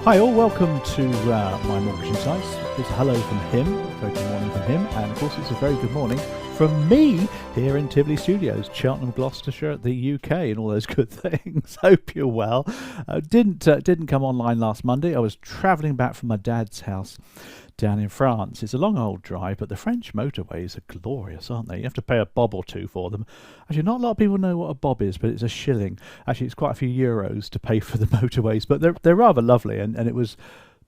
Hi all, welcome to my Mortgage Insights. It's hello from him, very good morning from him, and of course it's a very good morning from me here in Tivoli Studios, Cheltenham, Gloucestershire, the UK, and all those good things. Hope you're well. Didn't come online last Monday. I was travelling back from my dad's house down in France. It's a long old drive, but the French motorways are glorious, aren't they? You have to pay a bob or two for them. Actually, not a lot of people know what a bob is, but it's a shilling. Actually, it's quite a few euros to pay for the motorways, but they're rather lovely, and it was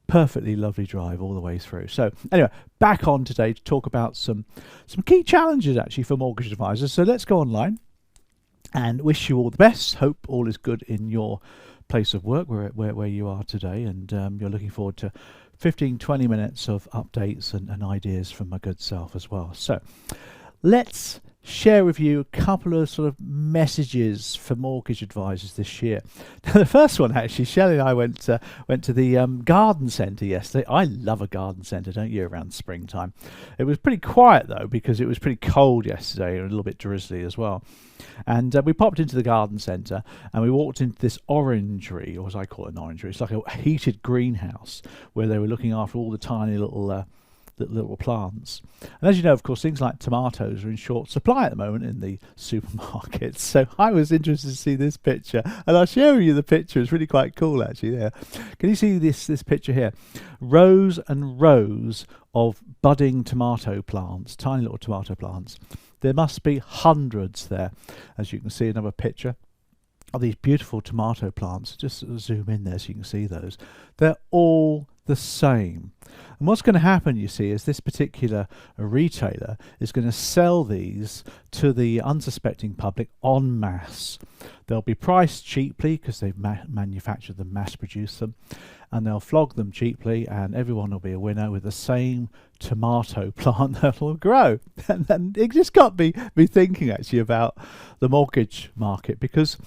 perfectly lovely drive all the way through. So anyway, back on today to talk about some key challenges actually for mortgage advisors. So let's go online and wish you all the best. Hope all is good in your place of work where you are today, and you're looking forward to 15-20 minutes of updates and ideas from my good self as well. So let's share with you a couple of sort of messages for mortgage advisors this year. Now, the first one, actually, Shelley and I went to the garden centre yesterday. I love a garden centre, don't you, around springtime. It was pretty quiet though, because it was pretty cold yesterday and a little bit drizzly as well. And we popped into the garden centre and we walked into this orangery, or as I call it, an orangery. It's like a heated greenhouse where they were looking after all the tiny little plants. And as you know, of course, things like tomatoes are in short supply at the moment in the supermarkets. So I was interested to see this picture, and I'll share with you the picture. It's really quite cool actually there. Can you see this picture here? Rows and rows of budding tomato plants, tiny little tomato plants. There must be hundreds there. As you can see, another picture of these beautiful tomato plants. Just zoom in there so you can see those. They're all the same. And what's going to happen, you see, is this particular retailer is going to sell these to the unsuspecting public en masse. They'll be priced cheaply because they've manufactured them, mass-produced them, and they'll flog them cheaply, and everyone will be a winner with the same tomato plant that will grow. And it just got me thinking actually about the mortgage market, because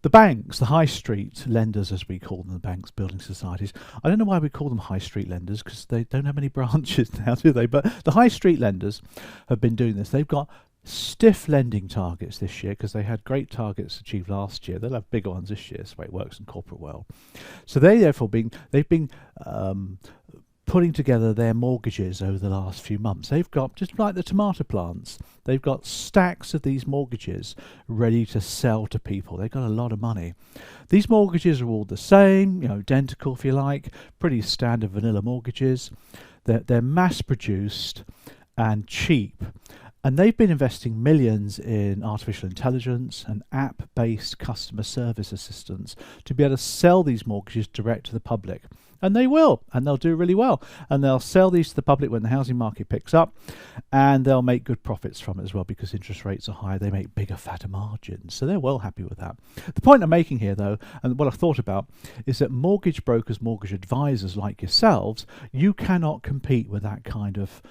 the banks, the high street lenders as we call them, the banks, building societies, I don't know why we call them high street lenders, because they don't have any branches now, do they? But the high street lenders have been doing this. They've got stiff lending targets this year because they had great targets achieved last year. They'll have bigger ones this year. That's the way it works in corporate world. So they've been putting together their mortgages over the last few months. They've got, just like the tomato plants, they've got stacks of these mortgages ready to sell to people. They've got a lot of money. These mortgages are all the same, identical if you like, pretty standard vanilla mortgages. They're mass produced and cheap. And they've been investing millions in artificial intelligence and app-based customer service assistance to be able to sell these mortgages direct to the public. And they will, and they'll do really well. And they'll sell these to the public when the housing market picks up, and they'll make good profits from it as well, because interest rates are high. They make bigger, fatter margins. So they're well happy with that. The point I'm making here, though, and what I've thought about, is that mortgage brokers, mortgage advisors like yourselves, you cannot compete with that kind of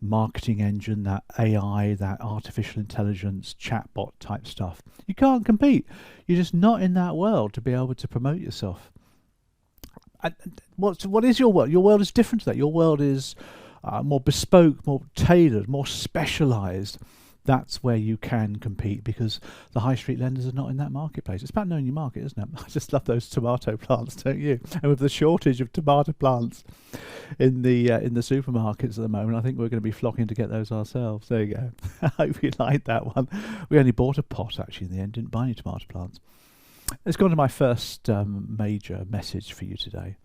marketing engine, that AI, that artificial intelligence, chatbot type stuff. You can't compete. You're just not in that world to be able to promote yourself. What is your world? Your world is different to that. Your world is more bespoke, more tailored, more specialized. That's where you can compete, because the high street lenders are not in that marketplace. It's about knowing your market, isn't it? I just love those tomato plants, don't you? And with the shortage of tomato plants in the supermarkets at the moment, I think we're going to be flocking to get those ourselves. There you go. I hope you like that one. We only bought a pot actually in the end, didn't buy any tomato plants. Let's go on to my first major message for you today.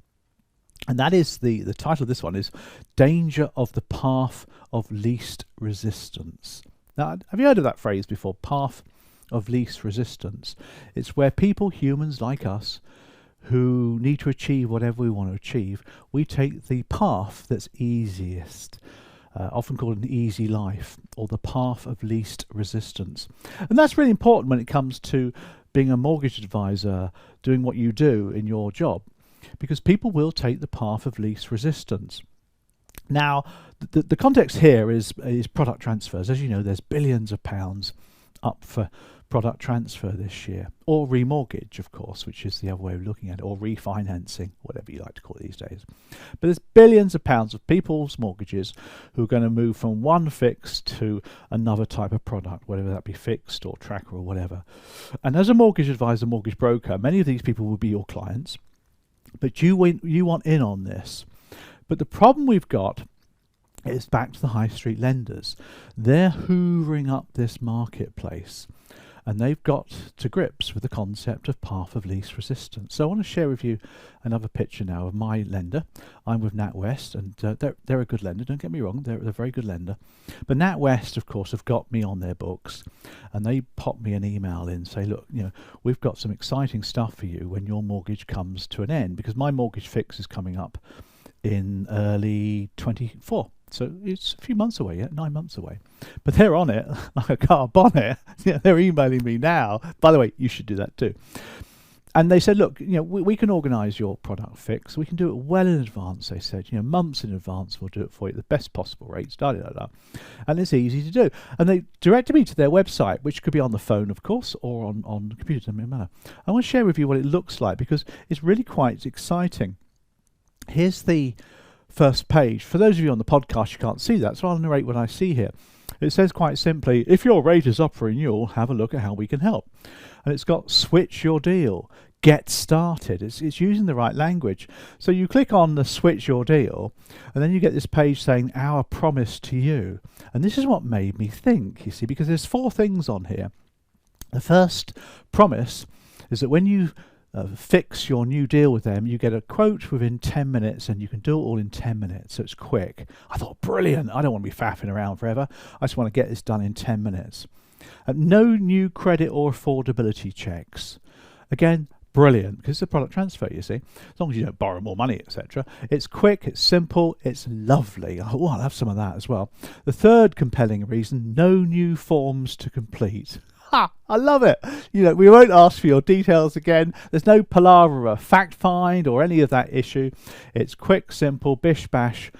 And that is the title of this one is Danger of the Path of Least Resistance. Now, have you heard of that phrase before? Path of least resistance. It's where people, humans like us, who need to achieve whatever we want to achieve, we take the path that's easiest, often called an easy life, or the path of least resistance. And that's really important when it comes to being a mortgage advisor, doing what you do in your job, because people will take the path of least resistance. Now, the context here is product transfers. As you know, there's billions of pounds up for product transfer this year, or remortgage, of course, which is the other way of looking at it, or refinancing, whatever you like to call it these days. But there's billions of pounds of people's mortgages who are going to move from one fix to another type of product, whether that be fixed or tracker or whatever. And as a mortgage advisor, mortgage broker, many of these people will be your clients. But you want in on this. But the problem we've got is back to the high street lenders. They're hoovering up this marketplace, and they've got to grips with the concept of path of least resistance. So I want to share with you another picture now of my lender. I'm with NatWest, and they're a good lender, don't get me wrong, they're a very good lender. But NatWest, of course, have got me on their books, and they pop me an email in, say, look, we've got some exciting stuff for you when your mortgage comes to an end, because my mortgage fix is coming up in early 24. So it's a few months away yet, 9 months away. But they're on it like a car bonnet. They're emailing me now. By the way, you should do that too. And they said, look, we can organise your product fix. We can do it well in advance, they said. Months in advance, we'll do it for you at the best possible rates, And it's easy to do. And they directed me to their website, which could be on the phone, of course, or on the computer, doesn't matter. I want to share with you what it looks like, because it's really quite exciting. Here's the first page. For those of you on the podcast, you can't see that, so I'll narrate what I see here. It says quite simply, if your rate is up for renewal, have a look at how we can help. And it's got switch your deal, get started. It's using the right language. So you click on the switch your deal, and then you get this page saying our promise to you. And this is what made me think, you see, because there's 4 things on here. The first promise is that when you fix your new deal with them, you get a quote within 10 minutes, and you can do it all in 10 minutes, so it's quick. I thought, brilliant. I don't want to be faffing around forever. I just want to get this done in 10 minutes. No new credit or affordability checks. Again, brilliant, because it's a product transfer, you see. As long as you don't borrow more money, etc. It's quick, it's simple, it's lovely. Oh, I'll have some of that as well. The third compelling reason, no new forms to complete. Ha! I love it. We won't ask for your details again. There's no palaver or fact find or any of that issue. It's quick, simple, bish bash,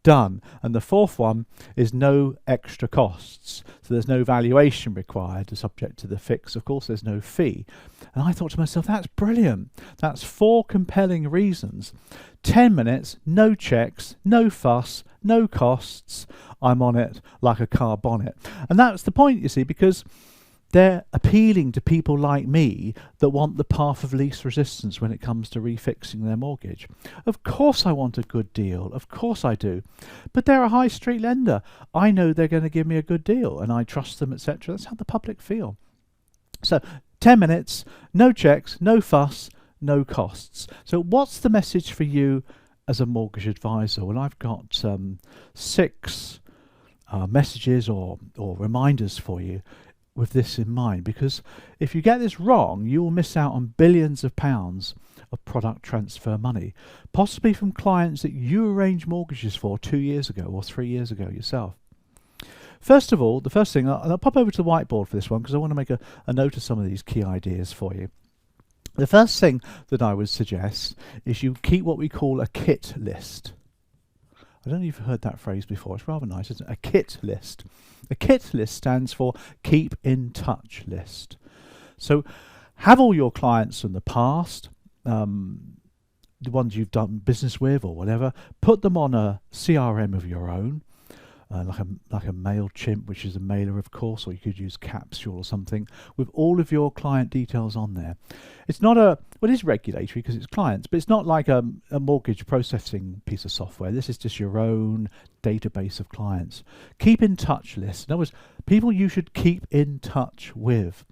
done. And the fourth one is no extra costs. So there's no valuation required, subject to the fix. Of course, there's no fee. And I thought to myself, that's brilliant. That's 4 compelling reasons. 10 minutes, no checks, no fuss, no costs. I'm on it like a car bonnet. And that's the point, you see, because they're appealing to people like me that want the path of least resistance when it comes to refixing their mortgage. Of course I want a good deal. Of course I do. But they're a high street lender. I know they're going to give me a good deal, and I trust them, etc. That's how the public feel. So 10 minutes, no checks, no fuss, no costs. So what's the message for you as a mortgage advisor? Well, I've got 6 messages or reminders for you with this in mind, because if you get this wrong, you will miss out on billions of pounds of product transfer money, possibly from clients that you arranged mortgages for 2 years ago or 3 years ago yourself. First of all, the first thing, I'll pop over to the whiteboard for this one because I want to make a note of some of these key ideas for you. The first thing that I would suggest is you keep what we call a kit list. I don't know if you've heard that phrase before. It's rather nice, isn't it? A kit list. A kit list stands for keep in touch list. So have all your clients from the past, the ones you've done business with or whatever, put them on a CRM of your own, like a MailChimp, which is a mailer, of course, or you could use Capsule or something, with all of your client details on there. It's not well, it is regulatory because it's clients, but it's not like a mortgage processing piece of software. This is just your own database of clients. Keep in touch list. In other words, people you should keep in touch with.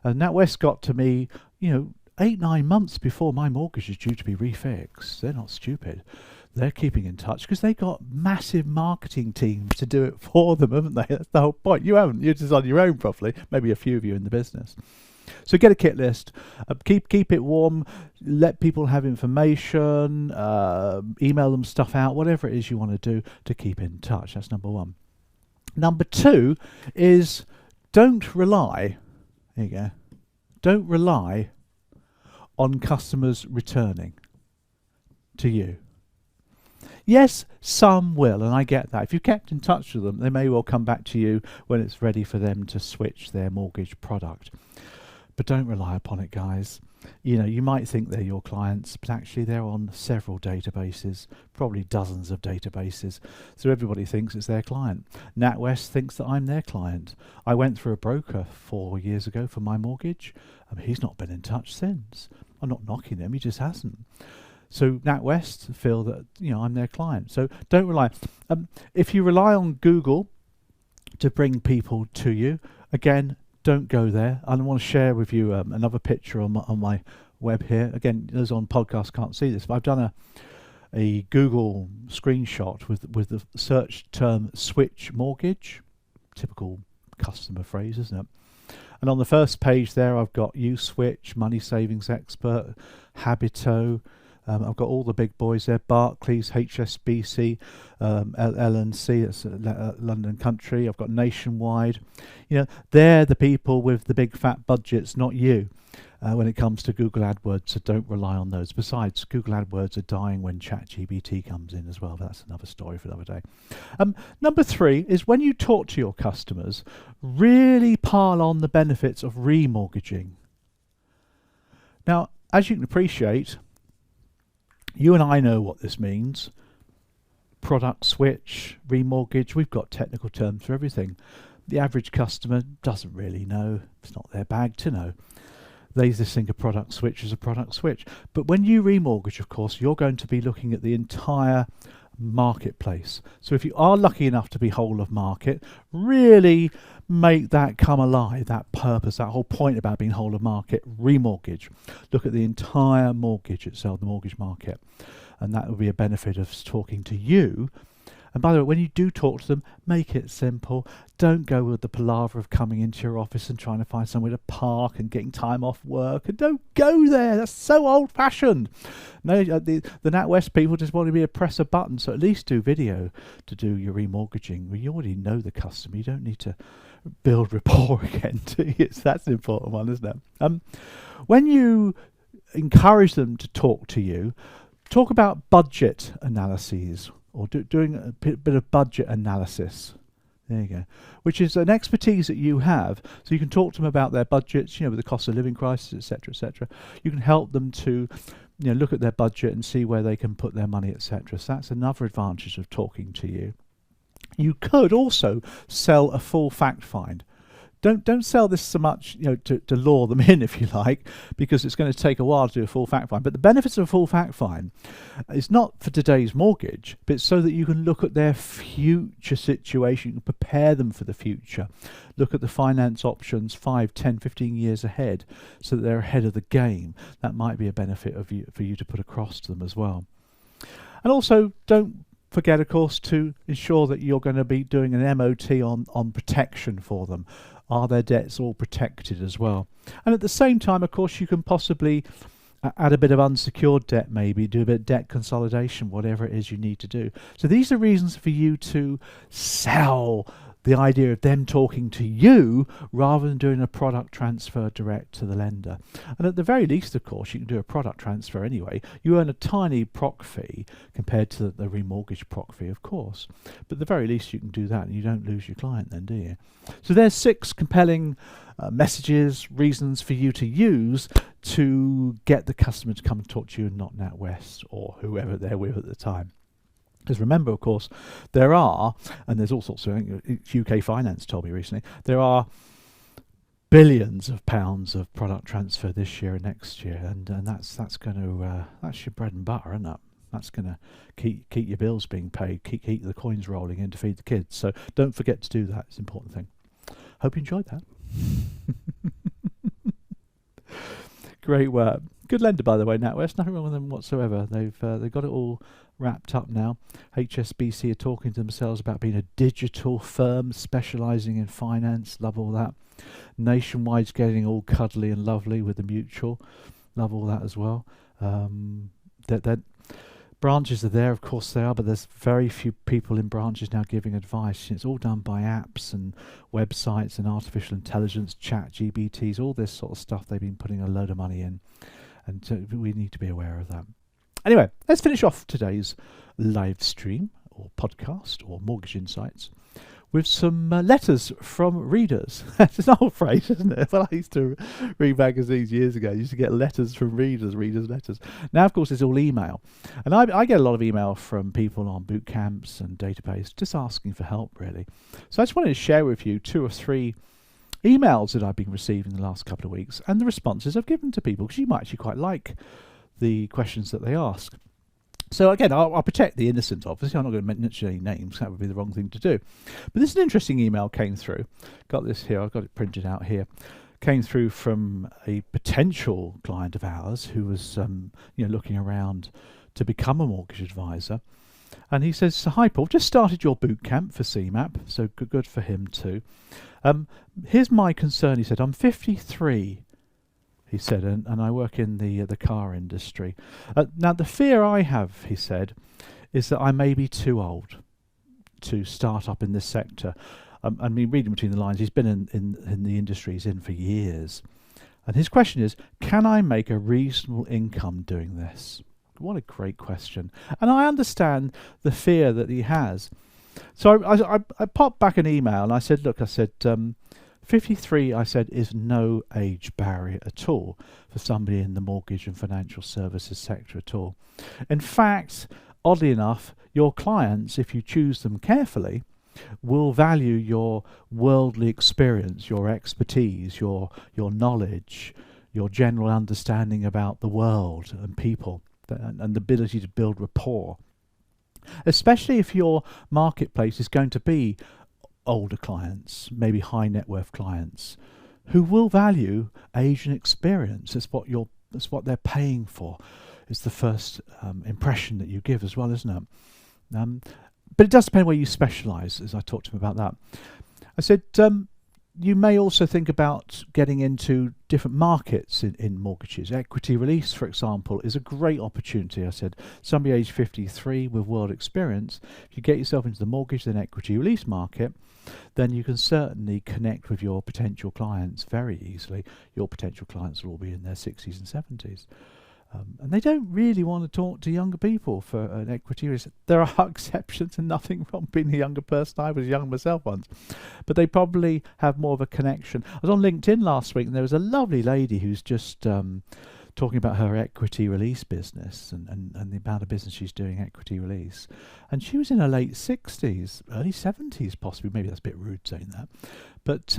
And NatWest got to me, 8-9 months before my mortgage is due to be refixed. They're not stupid. They're keeping in touch because they've got massive marketing teams to do it for them, haven't they? That's the whole point. You haven't. You're just on your own, probably. Maybe a few of you in the business. So get a kit list. Keep it warm. Let people have information. Email them stuff out. Whatever it is you want to do to keep in touch. That's number 1. Number 2 is don't rely. There you go. Don't rely on customers returning to you. Yes, some will, and I get that. If you've kept in touch with them, they may well come back to you when it's ready for them to switch their mortgage product. But don't rely upon it, guys. You might think they're your clients, but actually they're on several databases, probably dozens of databases. So everybody thinks it's their client. NatWest thinks that I'm their client. I went through a broker 4 years ago for my mortgage. He's not been in touch since. I'm not knocking him, he just hasn't. So NatWest feel that I'm their client. So don't rely. If you rely on Google to bring people to you, again, don't go there. I want to share with you another picture on my web here. Again, those on podcasts can't see this, but I've done a Google screenshot with the search term switch mortgage. Typical customer phrase, isn't it? And on the first page there, I've got USwitch, Money Savings Expert, Habito. I've got all the big boys there: Barclays, HSBC, L&C, that's London Country. I've got Nationwide. They're the people with the big fat budgets, not you. When it comes to Google AdWords, so don't rely on those. Besides, Google AdWords are dying when ChatGPT comes in as well. But that's another story for another day. Number 3 is when you talk to your customers, really pile on the benefits of remortgaging. Now, as you can appreciate, you and I know what this means. Product switch, remortgage, we've got technical terms for everything. The average customer doesn't really know. It's not their bag to know. They just think a product switch is a product switch. But when you remortgage, of course, you're going to be looking at the entire marketplace. So if you are lucky enough to be whole of market, really make that come alive, that purpose, that whole point about being whole of market, remortgage. Look at the entire mortgage itself, the mortgage market. And that will be a benefit of talking to you. And by the way, when you do talk to them, make it simple. Don't go with the palaver of coming into your office and trying to find somewhere to park and getting time off work. And don't go there. That's so old-fashioned. No, the NatWest people just want to be a press a button. So at least do video to do your remortgaging. Well, you already know the customer. You don't need to build rapport again, do you? That's an important one, isn't it? When you encourage them to talk to you, talk about budget analyses, or doing a bit of budget analysis. There you go. Which is an expertise that you have. So you can talk to them about their budgets, with the cost of living crisis, etc., etc. You can help them to, look at their budget and see where they can put their money, etc. So that's another advantage of talking to you. You could also sell a full fact find. Don't sell this so much, to lure them in, if you like, because it's going to take a while to do a full fact find. But the benefits of a full fact find is not for today's mortgage, but so that you can look at their future situation, you can prepare them for the future. Look at the finance options 5, 10, 15 years ahead, so that they're ahead of the game. That might be a benefit for you to put across to them as well. And also, don't forget, of course, to ensure that you're going to be doing an MOT on protection for them. Are their debts all protected as well? And at the same time, of course, you can possibly add a bit of unsecured debt, maybe do a bit of debt consolidation, whatever it is you need to do. So these are reasons for you to sell the idea of them talking to you rather than doing a product transfer direct to the lender. And at the very least, of course, you can do a product transfer anyway. You earn a tiny proc fee compared to the remortgage proc fee, of course. But at the very least, you can do that and you don't lose your client then, do you? So there's 6 compelling messages, reasons for you to use to get the customer to come and talk to you and not NatWest or whoever they're with at the time. Because remember, of course, there are, and there's all sorts of, UK Finance told me recently, there are billions of pounds of product transfer this year and next year, and that's going to that's your bread and butter, isn't it? That's going to keep your bills being paid, keep the coins rolling in to feed the kids. So don't forget to do that. It's an important thing. Hope you enjoyed that. Great work. Good lender, by the way, NatWest. Nothing wrong with them whatsoever. They've got it all wrapped up now. HSBC are talking to themselves about being a digital firm specialising in finance. Love all that. Nationwide's getting all cuddly and lovely with the mutual. Love all that as well. That branches are there, of course they are, but there's very few people in branches now giving advice. It's all done by apps and websites and artificial intelligence, ChatGPTs, all this sort of stuff. They've been putting a load of money in, and so we need to be aware of that. Anyway, let's finish off today's live stream or podcast or Mortgage Insights with some letters from readers. It's an old phrase, isn't it? Well, I used to read magazines years ago. I used to get letters from readers letters. Now, of course, it's all email. And I get a lot of email from people on boot camps and database just asking for help, really. So I just wanted to share with you 2 or 3 emails that I've been receiving the last couple of weeks and the responses I've given to people, because you might actually quite like the questions that they ask. So again, I'll protect the innocent, obviously. I'm not going to mention any names. That would be the wrong thing to do. But this is an interesting email came through. Got this here. I've got it printed out here. Came through from a potential client of ours who was looking around to become a mortgage advisor. And he says, "Hi Paul, just started your boot camp for CMAP, so good for him too. Here's my concern," he said. "I'm 53, he said, and I work in the car industry. Now the fear I have," he said, "is that I may be too old to start up in this sector." I mean, reading between the lines, he's been in the industry he's in for years. And his question is, can I make a reasonable income doing this? What a great question. And I understand the fear that he has. So I popped back an email and I said, look, 53, I said, is no age barrier at all for somebody in the mortgage and financial services sector at all. In fact, oddly enough, your clients, if you choose them carefully, will value your worldly experience, your expertise, your knowledge, your general understanding about the world and people, and the ability to build rapport. Especially if your marketplace is going to be older clients, maybe high net worth clients, who will value age and experience. That's what they're paying for. It's the first impression that you give as well, isn't it? But it does depend where you specialise, as I talked to him about that. I said, you may also think about getting into different markets in mortgages. Equity release, for example, is a great opportunity. I said, somebody aged 53 with world experience, if you get yourself into the mortgage and equity release market, then you can certainly connect with your potential clients very easily. Your potential clients will all be in their 60s and 70s. And they don't really want to talk to younger people for an equity release. There are exceptions and nothing wrong being a younger person. I was young myself once. But they probably have more of a connection. I was on LinkedIn last week and there was a lovely lady who's just talking about her equity release business and the amount of business she's doing equity release. And she was in her late 60s, early 70s possibly. Maybe that's a bit rude saying that. But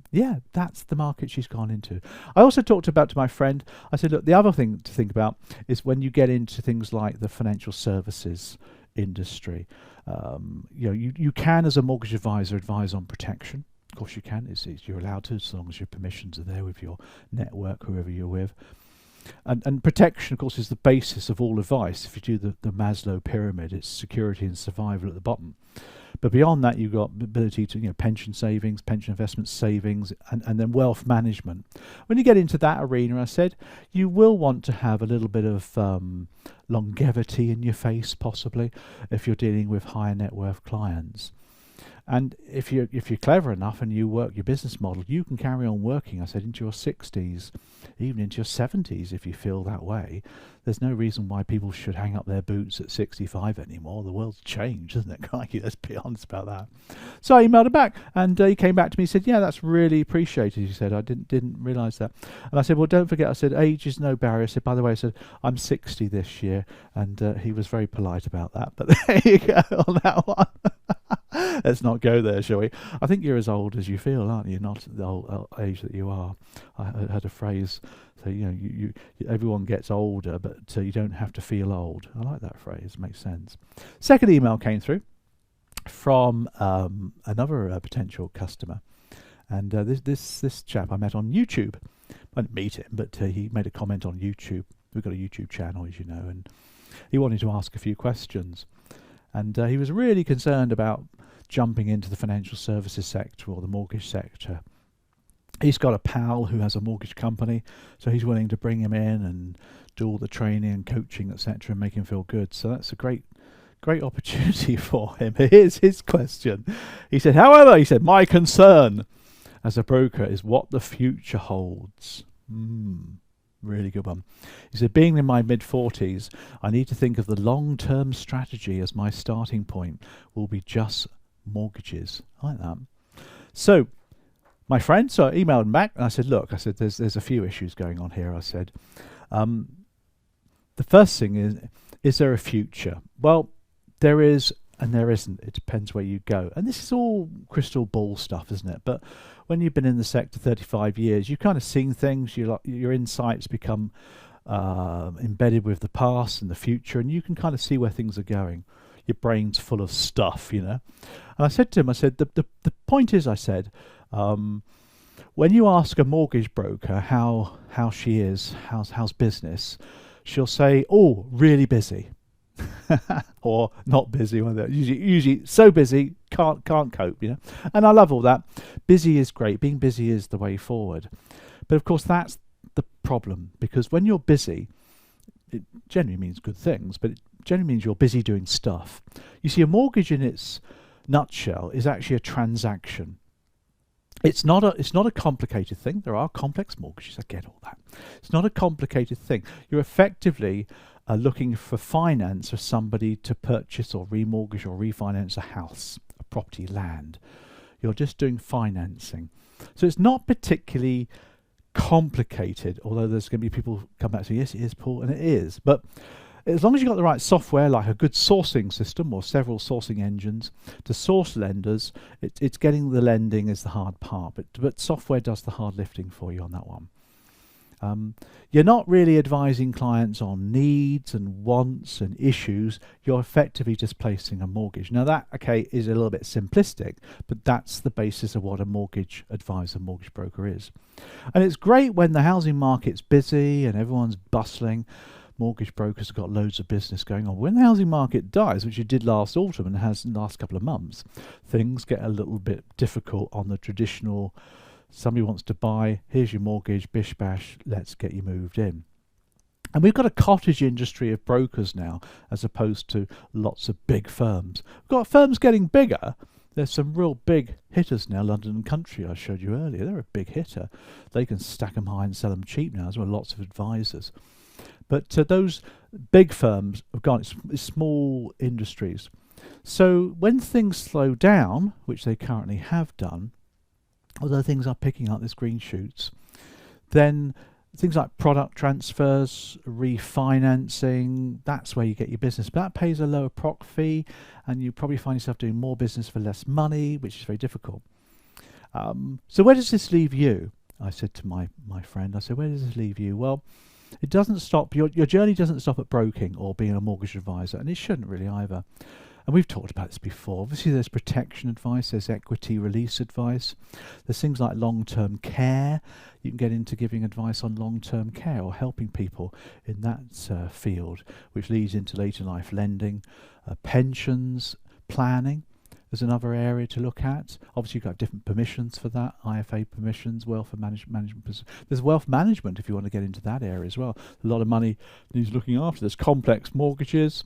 yeah, that's the market she's gone into. I also talked about to my friend, I said, look, the other thing to think about is when you get into things like the financial services industry. You can, as a mortgage advisor, advise on protection. Of course you can. You're allowed to, as long as your permissions are there with your network, whoever you're with. And protection, of course, is the basis of all advice. If you do the Maslow pyramid, it's security and survival at the bottom. But beyond that, you've got the ability to, pension savings, pension investment savings, and then wealth management. When you get into that arena, I said, you will want to have a little bit of longevity in your face, possibly, if you're dealing with higher net worth clients. And if you're clever enough and you work your business model, you can carry on working, I said, into your 60s, even into your 70s if you feel that way. There's no reason why people should hang up their boots at 65 anymore. The world's changed, isn't it? Crikey, let's be honest about that. So I emailed him back and he came back to me and said, yeah, that's really appreciated. He said, I didn't realise that. And I said, well, don't forget, I said, age is no barrier. I said, by the way, I said, I'm 60 this year. And he was very polite about that. But there you go on that one. Let's not go there, shall we? I think you're as old as you feel, aren't you? Not the old age that you are. I heard a phrase, so you everyone gets older, but you don't have to feel old. I like that phrase. It makes sense. Second email came through from another potential customer, and this chap I met on YouTube. I didn't meet him, but he made a comment on YouTube. We've got a YouTube channel, as you know, and he wanted to ask a few questions. And he was really concerned about jumping into the financial services sector or the mortgage sector. He's got a pal who has a mortgage company, so he's willing to bring him in and do all the training and coaching, etc., and make him feel good. So that's a great opportunity for him. Here's his question. He said, however, my concern as a broker is what the future holds. Really good one. He said, being in my mid-40s, I need to think of the long-term strategy as my starting point will be just mortgages. I like that. So, my friend, so I emailed him back and I said, look, there's a few issues going on here. I said, the first thing is there a future? Well, there is and there isn't. It depends where you go. And this is all crystal ball stuff, isn't it? But when you've been in the sector 35 years, you've kind of seen things, your insights become embedded with the past and the future, and you can kind of see where things are going. Your brain's full of stuff, you know. And I said to him, I said, the point is, I said, when you ask a mortgage broker how she is, how's business, she'll say, oh, really busy. Or not busy, usually so busy, can't cope, you know. And I love all that. Busy is great. Being busy is the way forward. But of course, that's the problem, because when you're busy, it generally means good things, but it generally means you're busy doing stuff. You see, a mortgage in its nutshell is actually a transaction. It's not a complicated thing. There are complex mortgages, I get all that. It's not a complicated thing. You're effectively looking for finance for somebody to purchase or remortgage or refinance a house, a property, land. You're just doing financing. So it's not particularly complicated, although there's going to be people come back and say, yes, it is, Paul, and it is. But as long as you've got the right software, like a good sourcing system or several sourcing engines to source lenders, it's getting the lending is the hard part. But software does the hard lifting for you on that one. You're not really advising clients on needs and wants and issues. You're effectively just placing a mortgage. Now that, okay, is a little bit simplistic, but that's the basis of what a mortgage advisor, mortgage broker is. And it's great when the housing market's busy and everyone's bustling. Mortgage brokers have got loads of business going on. When the housing market dies, which it did last autumn and has in the last couple of months, things get a little bit difficult on the traditional. Somebody wants to buy, here's your mortgage, bish bash, let's get you moved in. And we've got a cottage industry of brokers now, as opposed to lots of big firms. We've got firms getting bigger. There's some real big hitters now. London and Country, I showed you earlier, they're a big hitter. They can stack them high and sell them cheap now, as well. Lots of advisors. But those big firms have gone, it's small industries. So when things slow down, which they currently have done, although things are picking up, there's green shoots, then things like product transfers, refinancing, that's where you get your business. But that pays a lower proc fee, and you probably find yourself doing more business for less money, which is very difficult. So where does this leave you? I said to my friend, I said, where does this leave you? Well, it doesn't stop, your journey doesn't stop at broking or being a mortgage advisor, and it shouldn't really either. And we've talked about this before. Obviously, there's protection advice, there's equity release advice. There's things like long-term care. You can get into giving advice on long-term care or helping people in that field, which leads into later life lending. Pensions, planning is another area to look at. Obviously, you've got different permissions for that, IFA permissions, wealth management. There's wealth management if you want to get into that area as well. A lot of money needs looking after. There's complex mortgages.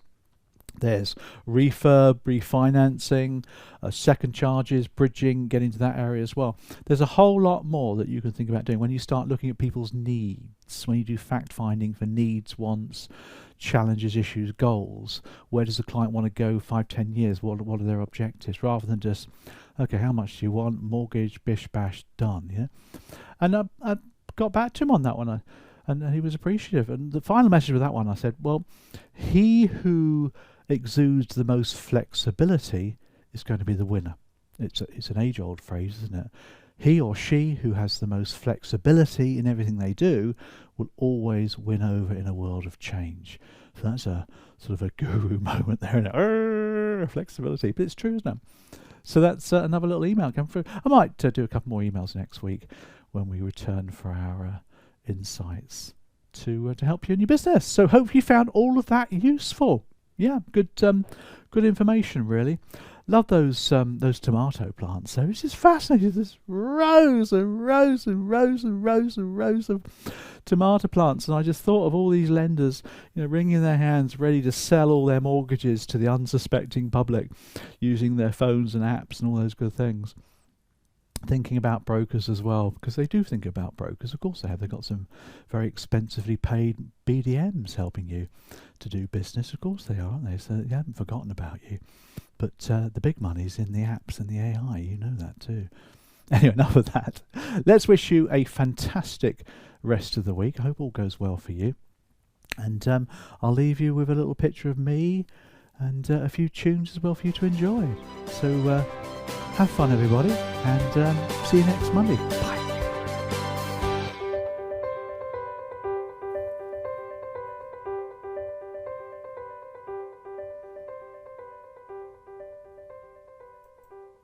There's refurb, refinancing, second charges, bridging, get into that area as well. There's a whole lot more that you can think about doing when you start looking at people's needs, when you do fact finding for needs, wants, challenges, issues, goals. Where does the client want to go 5-10 years? What are their objectives? Rather than just, okay, how much do you want? Mortgage, bish, bash, done. Yeah. And I got back to him on that one, and he was appreciative. And the final message with that one, I said, well, he who exudes the most flexibility is going to be the winner. It's an age-old phrase, isn't it? He or she who has the most flexibility in everything they do will always win over in a world of change. So that's a sort of a guru moment there, isn't it? Flexibility, but it's true, isn't it? So that's another little email come through. I might do a couple more emails next week when we return for our insights to help you in your business. So hope you found all of that useful. Yeah, good information, really. Love those tomato plants. So it's just fascinating. There's rows and rows and rows and rows and rows of tomato plants, and I just thought of all these lenders, wringing their hands, ready to sell all their mortgages to the unsuspecting public, using their phones and apps and all those good things. Thinking about brokers as well, because they do think about brokers. Of course they have. They've got some very expensively paid BDMs helping you to do business. Of course they are, aren't they? So they haven't forgotten about you. But the big money's in the apps and the AI. You know that too. Anyway, enough of that. Let's wish you a fantastic rest of the week. I hope all goes well for you. And I'll leave you with a little picture of me and a few tunes as well for you to enjoy. So have fun, everybody, and see you next Monday. Bye.